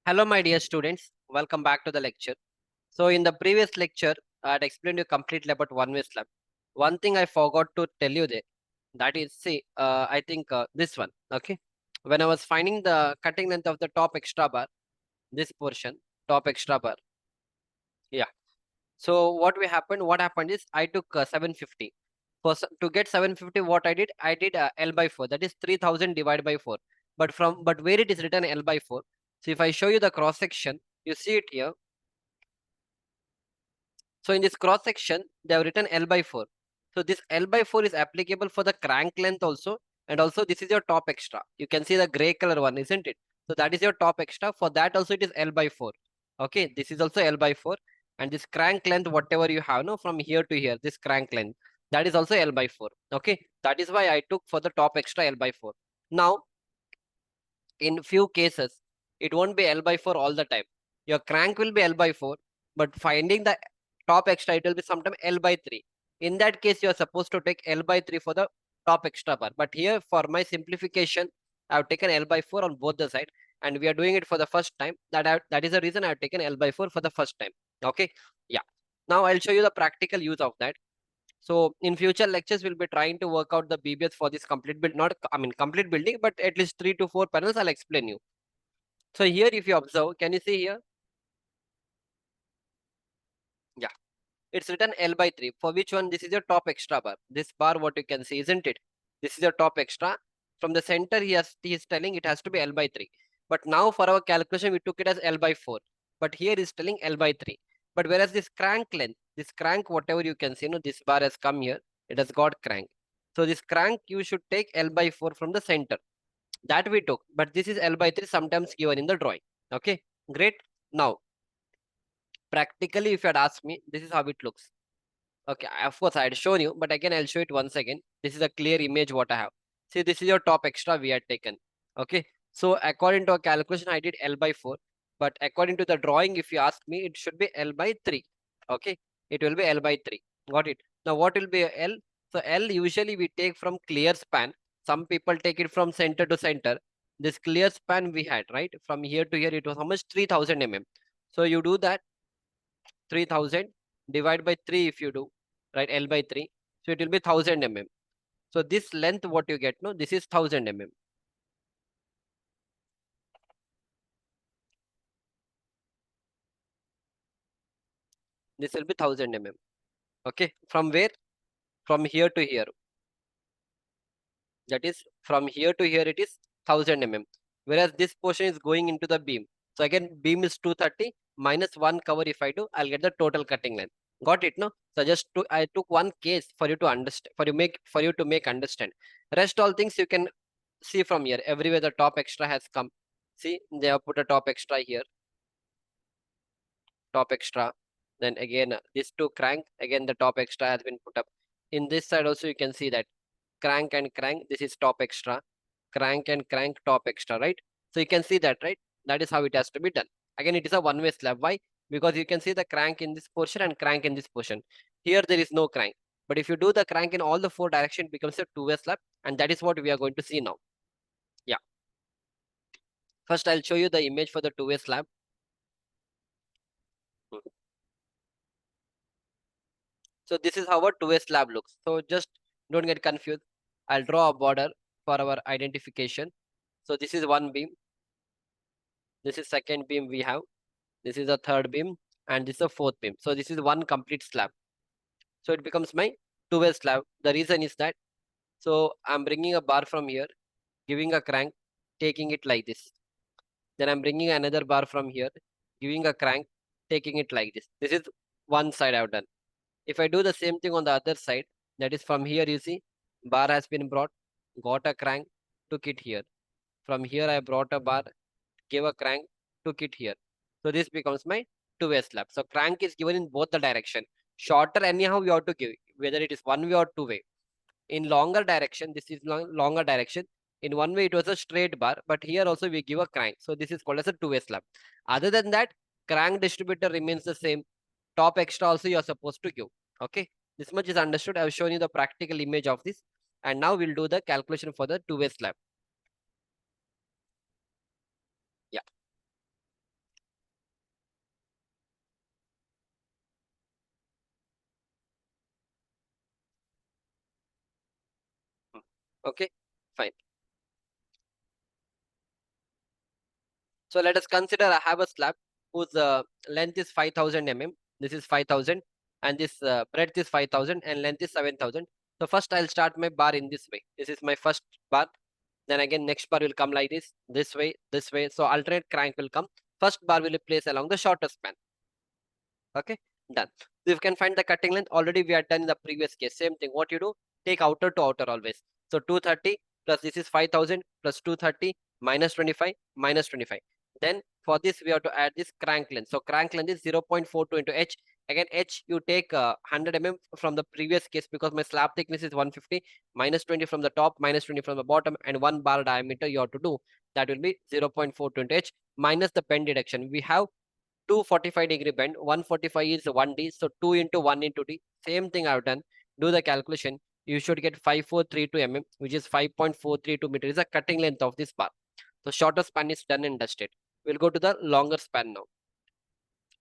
Hello, my dear students. Welcome back to the lecture. So, in the previous lecture, I had explained you completely about one-way slab. One thing I forgot to tell you there, that is, see, I think this one, okay? When I was finding the cutting length of the top extra bar, this portion, top extra bar, yeah. So, what happened is I took 750. To get 750, what I did L by 4, that is 3000 divided by 4. But where it is written L by 4, so if I show you the cross section, you see it here. So in this cross section, they have written L by 4. So this L by 4 is applicable for the crank length also. And also this is your top extra. You can see the gray color one, isn't it? So that is your top extra. For that also it is L by 4. Okay, this is also L by 4. And this crank length, whatever you have, no, from here to here, this crank length, that is also L by 4. Okay, that is why I took for the top extra L by 4. Now, in few cases, it won't be L by 4 all the time. Your crank will be L by 4, but finding the top extra, it will be sometime L by 3. In that case, you are supposed to take L by 3 for the top extra bar. But here, for my simplification, I have taken L by 4 on both the side, and we are doing it for the first time. That is the reason I have taken L by 4 for the first time. Okay, yeah. Now I'll show you the practical use of that. So in future lectures, we'll be trying to work out the BBS for this complete build, not complete building, but at least 3 to 4 panels. I'll explain you. So here, if you observe, can you see here? Yeah, it's written L by 3. For which one? This is your top extra bar. This bar, what you can see, isn't it? This is your top extra. From the center, he is telling it has to be L by 3. But now for our calculation, we took it as L by 4. But here is telling L by 3. But whereas this crank length, this crank, whatever you can see, this bar has come here. It has got crank. So this crank, you should take L by 4 from the center. That we took. But this is L by 3 sometimes given in the drawing. Okay, great. Now, practically, if you had asked me, this is how it looks. Okay, of course I had shown you, but again I'll show it once again. This is a clear image what I have. See, this is your top extra we had taken. Okay, so according to a calculation, I did L by 4, but according to the drawing, if you ask me, it should be L by 3. Okay, it will be L by 3. Got it? Now what will be L? So L usually we take from clear span. Some people take it from center to center. This clear span we had, right? From here to here, it was how much? 3000 mm. So you do that 3000 divided by 3 if you do, right? L by 3. So it will be 1000 mm. So this length, what you get, no, this is 1000 mm. This will be 1000 mm. Okay. From where? From here to here. That is from here to here, it is 1000 mm. Whereas this portion is going into the beam. So again, beam is 230 minus one cover. If I do, I'll get the total cutting length. Got it, no? So I took one case for you to understand, for you to make understand. Rest all things you can see from here. Everywhere the top extra has come. See, they have put a top extra here, top extra. Then again, this two crank, again the top extra has been put up. In this side also you can see that crank and crank, this is top extra, crank and crank, top extra, right? So you can see that, right? That is how it has to be done. Again, it is a one-way slab. Why? Because you can see the crank in this portion and crank in this portion. Here there is no crank. But if you do the crank in all the four directions, it becomes a two-way slab. And that is what we are going to see now. Yeah. First, I'll show you the image for the two-way slab. So this is how a two-way slab looks. So just don't get confused. I'll draw a border for our identification. So this is one beam. This is second beam we have. This is a third beam. And this is a fourth beam. So this is one complete slab. So it becomes my two-way slab. The reason is that, so I'm bringing a bar from here, giving a crank, taking it like this. Then I'm bringing another bar from here, giving a crank, taking it like this. This is one side I've done. If I do the same thing on the other side, that is from here, you see, bar has been brought, got a crank, took it here. From here, I brought a bar, gave a crank, took it here. So this becomes my two-way slab. So crank is given in both the direction. Shorter, anyhow, you have to give, whether it is one way or two way. In longer direction, this is longer direction. In one way, it was a straight bar, but here also we give a crank. So this is called as a two-way slab. Other than that, crank distributor remains the same. Top extra also you are supposed to give. Okay, this much is understood. I have shown you the practical image of this, and now we'll do the calculation for the two-way slab. Yeah. Okay, fine. So let us consider I have a slab whose length is 5000 mm. This is 5000 and this breadth is 5000 and length is 7000. So first I'll start my bar in this way. This is my first bar. Then again next bar will come like this way, this way. So alternate crank will come. First bar will be placed along the shorter span. Okay, done. So you can find the cutting length. Already we had done in the previous case. Same thing. What you do? Take outer to outer always. So 230 plus this is 5000 plus 230 minus 25 minus 25. Then for this we have to add this crank length. So crank length is 0.42 into h. Again h you take 100 mm from the previous case because my slab thickness is 150 minus 20 from the top minus 20 from the bottom and 1 bar diameter you have to do. That will be 0.42 into h minus the bend deduction. We have 245-degree bend. 145 is 1D. So 2 into 1 into D. Same thing I've done. Do the calculation. You should get 5432 mm, which is 5.432 meter is the cutting length of this bar. So shorter span is done and dusted. We'll go to the longer span now.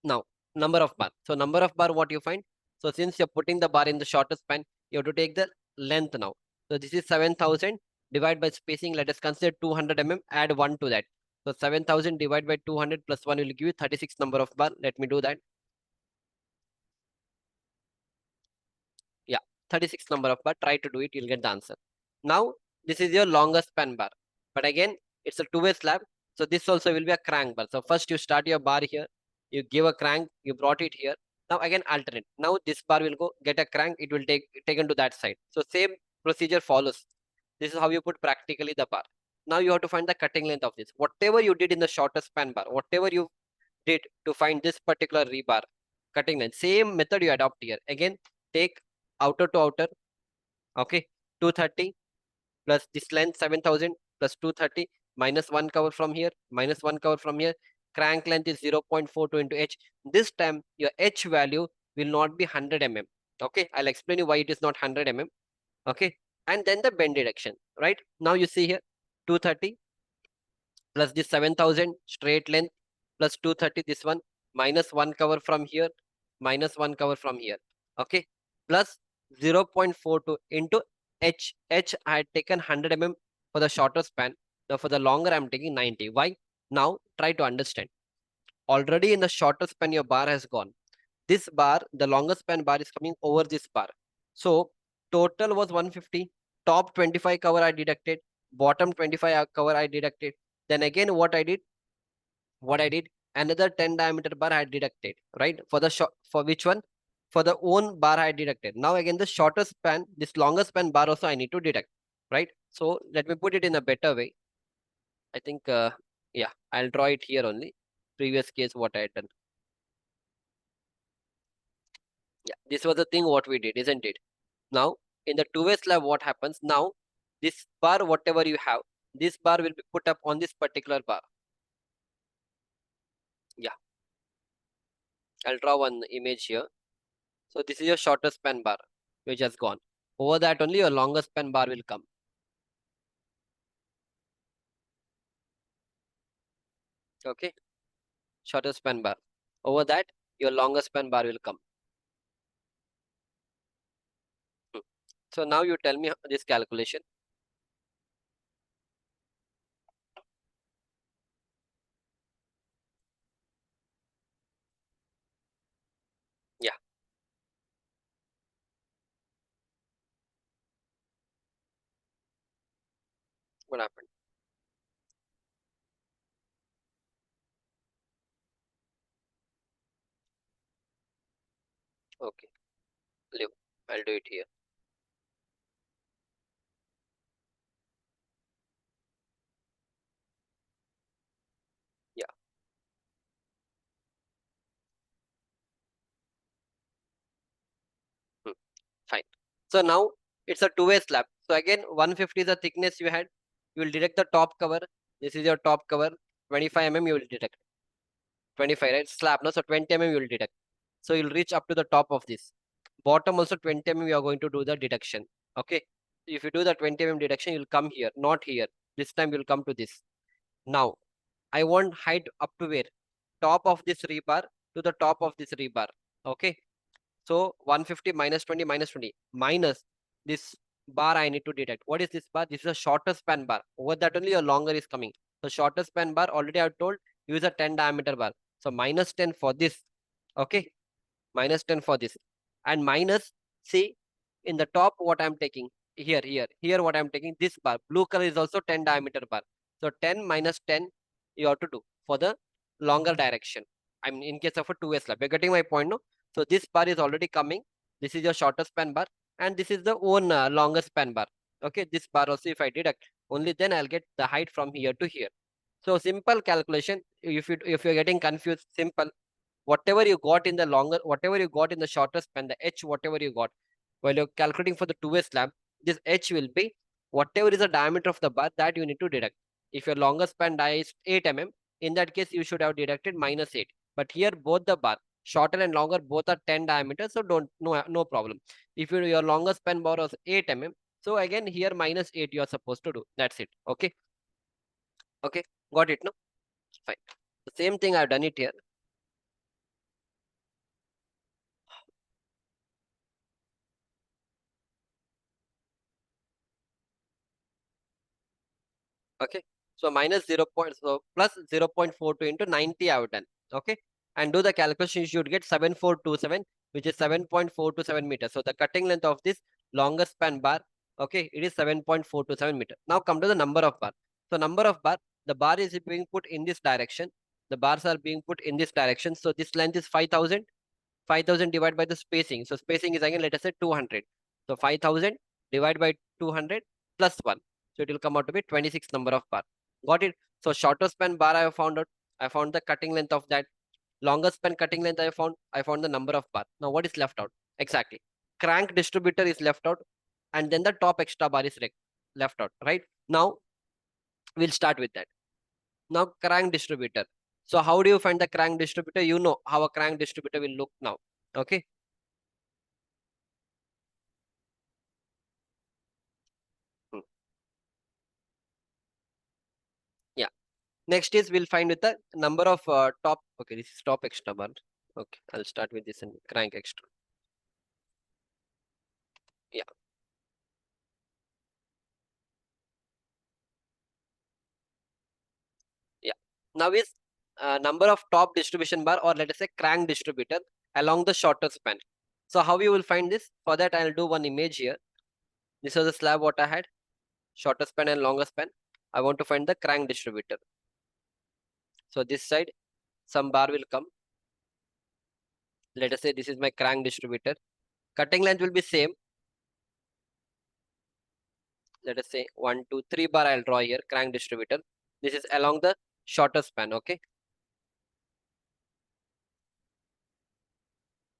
Now, number of bar. So number of bar, what you find? So since you're putting the bar in the shorter span, you have to take the length now. So this is 7000 divided by spacing. Let us consider 200 mm. Add 1 to that. So 7000 divided by 200 plus 1 will give you 36 number of bar. Let me do that. Yeah, 36 number of bar. Try to do it. You'll get the answer. Now, this is your longer span bar. But again, it's a two-way slab. So this also will be a crank bar. So first you start your bar here. You give a crank. You brought it here. Now again alternate. Now this bar will go get a crank. It will take taken to that side. So same procedure follows. This is how you put practically the bar. Now you have to find the cutting length of this. Whatever you did in the shorter span bar, whatever you did to find this particular rebar cutting length, same method you adopt here. Again, take outer to outer. Okay, 230 plus this length 7000 plus 230 minus 1 cover from here minus 1 cover from here. Crank length is 0.42 into h. This time your h value will not be 100 mm. Okay, I'll explain you why it is not 100 mm. Okay, and then the bend deduction. Right now you see here 230 plus this 7000 straight length plus 230 this one minus 1 cover from here minus 1 cover from here. Okay, plus 0.42 into h. I had taken 100 mm for the shorter span. Now for the longer I'm taking 90. Why? Now try to understand. Already in the shorter span your bar has gone. This bar, the longer span bar is coming over this bar. So total was 150. Top 25 cover I deducted. Bottom 25 cover I deducted. Then again what I did, another 10 diameter bar I deducted, right? For the short, for which one? For the own bar I deducted. Now again the shorter span, this longer span bar also I need to deduct, right? So let me put it in a better way. I think, yeah, I'll draw it here only. Previous case what I had done. Yeah, this was the thing what we did, isn't it? Now in the two-way slab, what happens now? This bar, whatever you have, this bar will be put up on this particular bar. Yeah, I'll draw one image here. So this is your shorter span bar, which has gone. Over that only your longer span bar will come. Okay, shorter span bar. Over that, your longer span bar will come. Hmm. So now you tell me this calculation. Yeah, what happened? Okay, leave. I'll do it here. Yeah, hmm. Fine. So now it's a two-way slab. So again, 150 is the thickness you had. You will deduct the top cover. This is your top cover. 25 mm you will deduct. 25, right? Slab, no? So 20 mm you will deduct. So you'll reach up to the top of this. Bottom also 20 mm you are going to do the deduction. Okay. If you do the 20 mm deduction, you'll come here, not here. This time you'll come to this. Now, I want height up to where? Top of this rebar to the top of this rebar. Okay. So 150 minus 20 minus 20 minus this bar I need to detect. What is this bar? This is a shorter span bar. Over that only your longer is coming. So shorter span bar, already I've told, use a 10 diameter bar. So minus 10 for this. Okay. Minus 10 for this. And minus, see, in the top what I'm taking. Here what I'm taking, this bar. Blue color is also 10 diameter bar. So 10 minus 10 you have to do for the longer direction. I mean, in case of a two-way slab. You're getting my point, no? So this bar is already coming. This is your shorter span bar. And this is the own longer span bar. Okay, this bar also if I deduct, only then I'll get the height from here to here. So simple calculation. If you're getting confused, simple. Whatever you got in the longer, whatever you got in the shorter span, the h, whatever you got, while you're calculating for the two-way slab, this h will be whatever is the diameter of the bar that you need to deduct. If your longer span die is 8 mm, in that case you should have deducted minus 8. But here both the bar, shorter and longer, both are 10 diameter, so don't no problem. If your longer span bar was 8 mm, so again here minus 8 you are supposed to do. That's it. Okay. Okay. Got it, no? Fine. The same thing I've done it here. Okay. So minus 0. So plus 0.42 into 90 I have done. Okay. And do the calculation, you should get 7427, which is 7.427 meters. So the cutting length of this longer span bar, okay, it is 7.427 meter. Now come to the number of bar. So number of bar, the bar is being put in this direction. The bars are being put in this direction. So this length is 5,000. 5,000 divided by the spacing. So spacing is again, let us say 200. So 5,000 divided by 200 plus 1. So it will come out to be 26 number of bar. Got it? So shorter span bar I have found out. I found the cutting length of that. Longer span cutting length I found the number of bar. Now what is left out? Exactly. Crank distributor is left out. And then the top extra bar is left out, right? Now we'll start with that. Now crank distributor. So how do you find the crank distributor? You know how a crank distributor will look now. Okay. Hmm. Yeah. Next is we'll find with the number of top. Okay, this is top extra bar. Okay, I'll start with this and crank extra. Yeah, yeah. Now is number of top distribution bar, or let us say crank distributor along the shorter span. So how you will find this? For that I'll do one image here. This was a slab what I had, shorter span and longer span. I want to find the crank distributor. So this side some bar will come. Let us say this is my crank distributor. Cutting length will be same. Let us say 1, 2, 3 bar I'll draw here, crank distributor. This is along the shorter span, okay?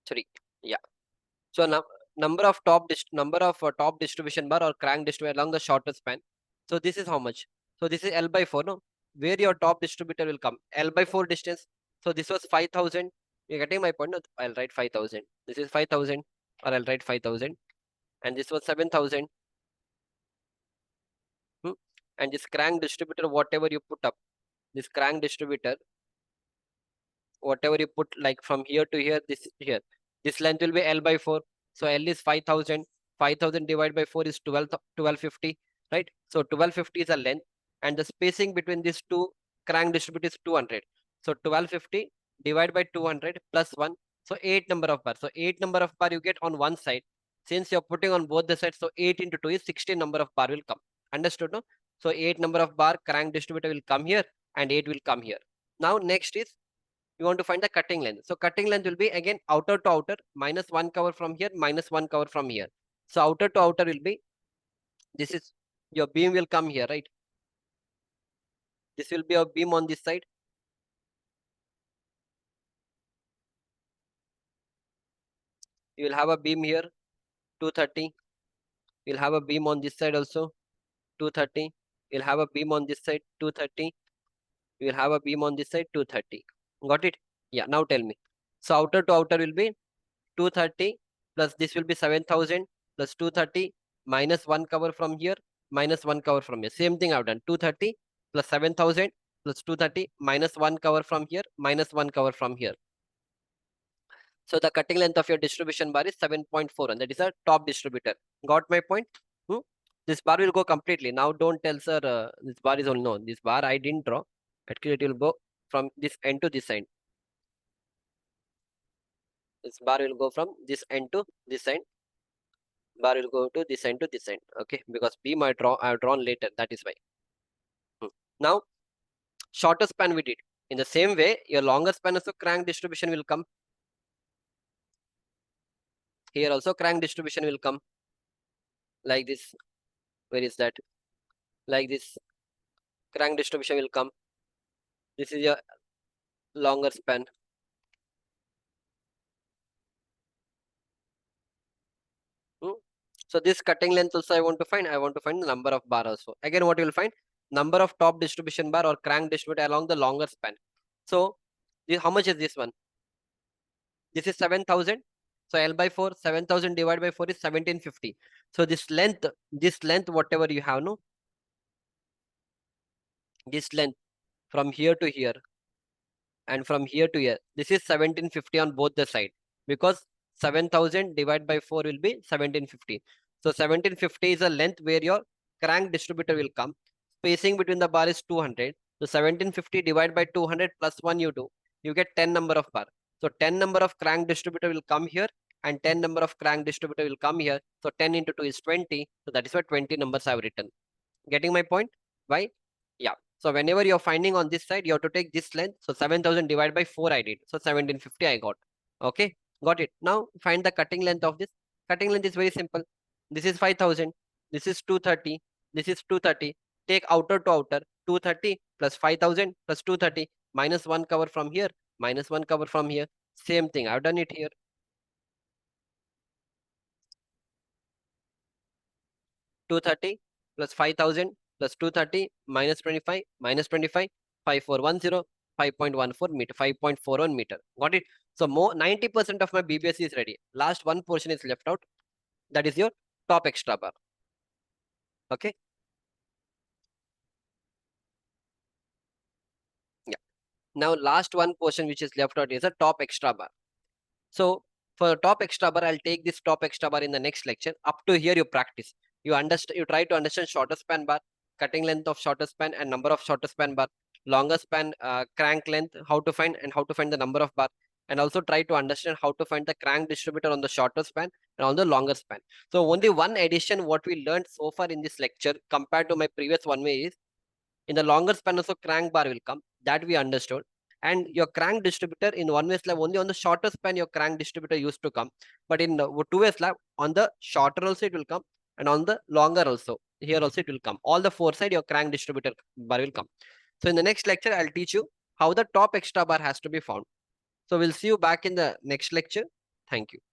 3. Yeah. So now number of top distribution bar or crank distributor along the shorter span. So this is how much? So this is L by 4, no? Where your top distributor will come? L by 4 distance. So this was 5,000. You're getting my point? No? I'll write 5,000. This is 5,000, or I'll write 5,000. And this was 7,000. Hmm? And this crank distributor, whatever you put up, this crank distributor, whatever you put like from here to here, this length will be L by 4. So L is 5,000. 5,000 divided by 4 is 1250, right? So 1250 is a length, and the spacing between these two crank distributor is 200. So 1250 divided by 200 plus 1. So 8 number of bar. So 8 number of bar you get on one side. Since you're putting on both the sides, so 8 into 2 is 16 number of bar will come. Understood, no? So 8 number of bar crank distributor will come here, and 8 will come here. Now next is you want to find the cutting length. So cutting length will be again outer to outer, minus 1 cover from here, minus 1 cover from here. So outer to outer will be, this is your beam will come here, right? This will be a beam on this side. You will have a beam here, 230. You'll have a beam on this side also, 230. You'll have a beam on this side, 230. You will have a beam on this side, 230. Got it? Yeah, now tell me. So outer to outer will be 230 plus this will be 7,000 plus 230 minus 1 cover from here, minus 1 cover from here. Same thing I've done. 230 plus 7,000 plus 230 minus 1 cover from here, minus 1 cover from here. So the cutting length of your distribution bar is 7.4, and that is a top distributor. Got my point? Hmm? This bar will go completely. Now don't tell sir, this bar is only, no, this bar I didn't draw. Actually, it will go from this end to this end. This bar will go from this end to this end. Bar will go to this end to this end. Okay, because beam I have drawn later. That is why. Now, shorter span we did. In the same way, your longer span also crank distribution will come. Here also crank distribution will come like this. Where is that? Like this. Crank distribution will come. This is your longer span. So this cutting length also I want to find. I want to find the number of bar also. Again, what you will find? Number of top distribution bar or crank distributor along the longer span. So how much is this one? This is 7,000. So L by 4, 7,000 divided by 4 is 1750. So this length, whatever you have, no? This length from here to here and from here to here, this is 1750 on both the side, because 7,000 divided by 4 will be 1750. So 1750 is a length where your crank distributor will come. Spacing between the bar is 200. So 1750 divided by 200 plus 1 you do. You get 10 number of bar. So 10 number of crank distributor will come here and 10 number of crank distributor will come here. So 10 into 2 is 20. So that is why 20 numbers I have written. Getting my point? Why? Yeah. So whenever you're finding on this side, you have to take this length. So 7,000 divided by 4 I did. So 1750 I got. Okay. Got it. Now find the cutting length of this. Cutting length is very simple. This is 5,000. This is 230. This is 230. Take outer to outer. 230 plus 5,000 plus 230 minus 1 cover from here. Minus 1 cover from here. Same thing. I've done it here. 230 plus 5,000 plus 230 minus 25 minus 25, 5410, 5.14 meter, 5.41 meter. Got it? So more 90% of my BBS is ready. Last one portion is left out. That is your top extra bar. Okay. Yeah. Now last one portion which is left out is a top extra bar. So for top extra bar, I'll take this top extra bar in the next lecture. Up to here, you practice. You understand. You try to understand shorter span bar, cutting length of shorter span, and number of shorter span bar. Longer span crank length, how to find and how to find the number of bar, and also try to understand how to find the crank distributor on the shorter span and on the longer span. So only one addition what we learned so far in this lecture compared to my previous one way is, in the longer span also crank bar will come. That we understood. And your crank distributor in one way slab, only on the shorter span your crank distributor used to come. But in the two-way slab, on the shorter also it will come, and on the longer also, here also it will come. All the four side your crank distributor bar will come. So in the next lecture, I'll teach you how the top extra bar has to be found. So we'll see you back in the next lecture. Thank you.